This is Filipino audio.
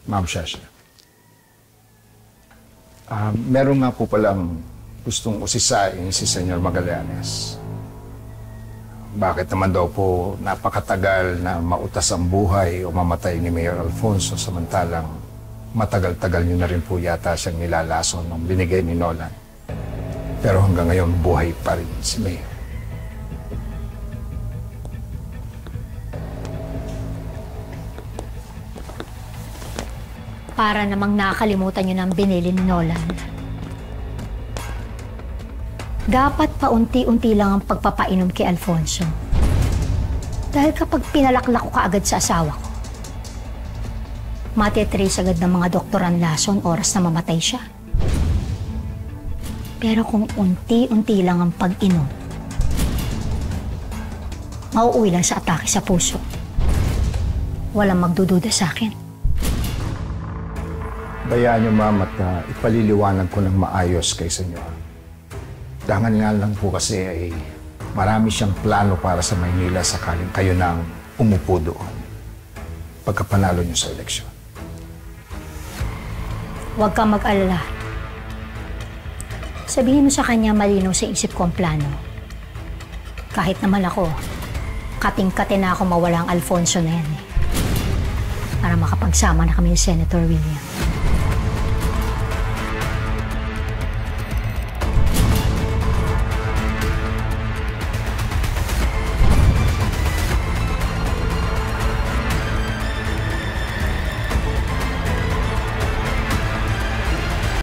Ma'am Shasha. Meron nga po palang gustong usisain si Senyor Magallanes. Bakit naman daw po napakatagal na mautas ang buhay o mamatay ni Mayor Alfonso samantalang matagal-tagal niyo na rin po yata siyang nilalason nung binigay ni Nolan. Pero hanggang ngayon buhay pa rin si Mayor. Para namang nakakalimutan niyo ng binili ni Nolan. Dapat paunti-unti lang ang pagpapainom kay Alfonso. Dahil kapag pinalaklak ko kaagad sa asawa ko, matitrace agad ng mga doktor ang lason oras na mamatay siya. Pero kung unti-unti lang ang pag-inom, mauuwi lang sa atake sa puso. Walang magdududa sa akin. Bayaan niyo, ma'am, at ipaliliwanag ko ng maayos kay Senyor. Dangan nga lang po kasi ay marami siyang plano para sa Maynila sakaling kayo nang umupo doon pagkapanalo niyo sa eleksyon. Huwag kang mag-alala. Sabihin mo sa kanya malinaw sa isip ko ang plano. Kahit naman ako, kating-kate na ako mawala ang Alfonso na yan eh. Para makapagsama na kami ni Senator William.